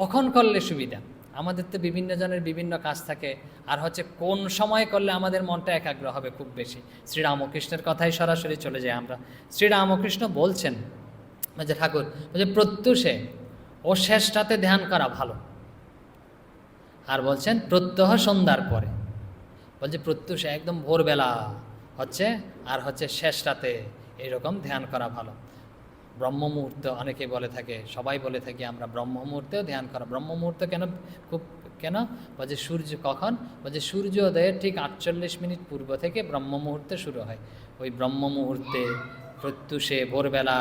কখন করলে সুবিধা? আমাদের তো বিভিন্ন জনের বিভিন্ন কাজ থাকে, আর হচ্ছে কোন সময় করলে আমাদের মনটা একাগ্র হবে খুব বেশি। শ্রীরামকৃষ্ণের কথাই সরাসরি চলে যাই আমরা। শ্রীরামকৃষ্ণ বলছেন যে ঠাকুর যে প্রত্যুষে ও শেষটাতে ধ্যান করা ভালো, আর বলছেন প্রত্যহ সন্ধ্যার পরে। বলছে প্রত্যুষে একদম ভোরবেলা হচ্ছে, আর হচ্ছে শেষ রাতে এইরকম ধ্যান করা ভালো। ব্রহ্ম মুহূর্ত অনেকে বলে থাকে, সবাই বলে থাকি আমরা ব্রহ্ম মুহূর্তেও ধ্যান করা। ব্রহ্ম মুহূর্ত কেন খুব কেন? বলছে সূর্য কখন? বলছে সূর্যোদয়ের ঠিক 48 মিনিট পূর্ব থেকে ব্রহ্ম মুহূর্তে শুরু হয়। ওই ব্রহ্ম মুহূর্তে প্রত্যুষে ভোরবেলা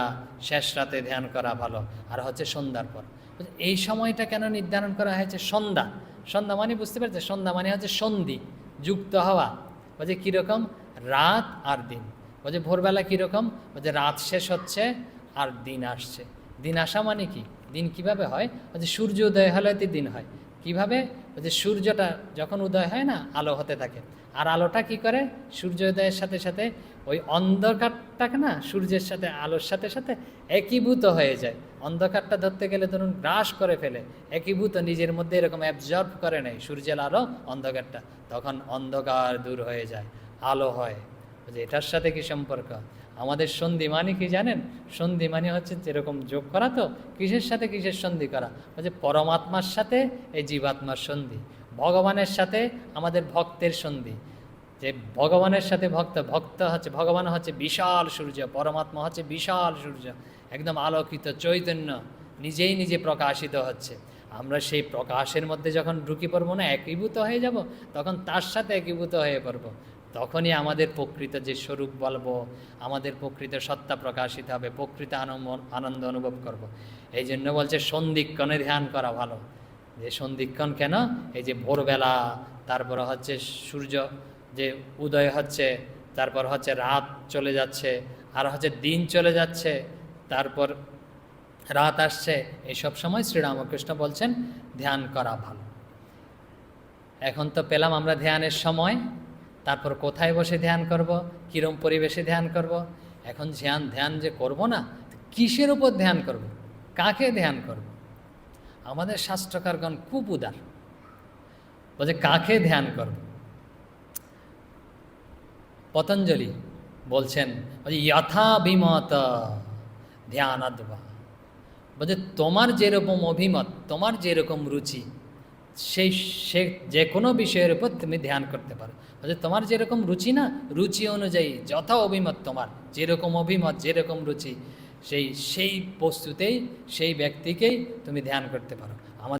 শেষ রাতে ধ্যান করা ভালো, আর হচ্ছে সন্ধ্যার পর। এই সময়টা কেন নির্ধারণ করা হয়েছে? সন্ধ্যা। সন্ধ্যা মানে বুঝতে পারছে, সন্ধ্যা মানে হচ্ছে সন্ধি, যুক্ত হওয়া। বলছে কীরকম? রাত আর দিন। বলছে ভোরবেলা কীরকম? বলছে রাত শেষ হচ্ছে আর দিন আসছে। দিন আসা মানে কি? দিন কিভাবে হয়? বলছে সূর্য উদয় হলে তো দিন হয়। কিভাবে? বলছে সূর্যটা যখন উদয় হয় না, আলো হতে থাকে, আর আলোটা কি করে? সূর্যোদয়ের সাথে সাথে ওই অন্ধকারটাকে না সূর্যের সাথে আলোর সাথে সাথে একীভূত হয়ে যায়। অন্ধকারটা ধরতে গেলে ধরুন গ্রাস করে ফেলে, একীভূত নিজের মধ্যে এরকম অ্যাবজর্ব করে নেয় সূর্যের আলো অন্ধকারটা, তখন অন্ধকার দূর হয়ে যায়, আলো হয়। যে এটার সাথে কি সম্পর্ক? আমাদের সন্ধি মানে কি জানেন? সন্ধি মানে হচ্ছে যেরকম যোগ করা। তো কিসের সাথে কিসের সন্ধি করা? বলছে পরমাত্মার সাথে এই জীবাত্মার সন্ধি, ভগবানের সাথে আমাদের ভক্তের সন্ধি। যে ভগবানের সাথে ভক্ত, ভক্ত হচ্ছে ভগবান হচ্ছে বিশাল সূর্য, পরমাত্মা হচ্ছে বিশাল সূর্য, একদম আলোকিত চৈতন্য, নিজেই নিজে প্রকাশিত হচ্ছে। আমরা সেই প্রকাশের মধ্যে যখন ঢুকি পড়বো না, একীভূত হয়ে যাব, তখন তার সাথে একীভূত হয়ে পড়বো। তখনই আমাদের প্রকৃত যে স্বরূপ বলবো, আমাদের প্রকৃত সত্তা প্রকাশিত হবে, প্রকৃত আনন্দ অনুভব করব। এই জন্য বলছে সন্ধিক্ষণে ধ্যান করা ভালো। যে সন্ধিক্ষণ কেন? এই যে ভোরবেলা, তারপরে হচ্ছে সূর্য যে উদয় হচ্ছে, তারপর হচ্ছে রাত চলে যাচ্ছে, আর হচ্ছে দিন চলে যাচ্ছে, তারপর রাত আসছে, এইসব সময় শ্রীরামকৃষ্ণ বলছেন ধ্যান করা ভালো। এখন তো পেলাম আমরা ধ্যানের সময়, তারপর কোথায় বসে ধ্যান করব, কীরম পরিবেশে ধ্যান করব। এখন ধ্যান যে করব না, কিসের উপর ধ্যান করব, কাকে ধ্যান করব? আমাদের শাস্ত্রকারগণ খুব উদার, বলছে কাকে ধ্যান করব। পতঞ্জলি বলছেন যথাভিমত ধ্যানাদ্বা। বলছে তোমার যেরকম অভিমত, তোমার যেরকম রুচি, সে যে কোনো বিষয়ের উপর তুমি ধ্যান করতে পারো। বলছে তোমার যেরকম রুচি না, রুচি অনুযায়ী যথা অভিমত, তোমার যেরকম অভিমত, যেরকম রুচি, সেই বস্তুতেই সেই ব্যক্তিকেই তুমি ধ্যান করতে পারো।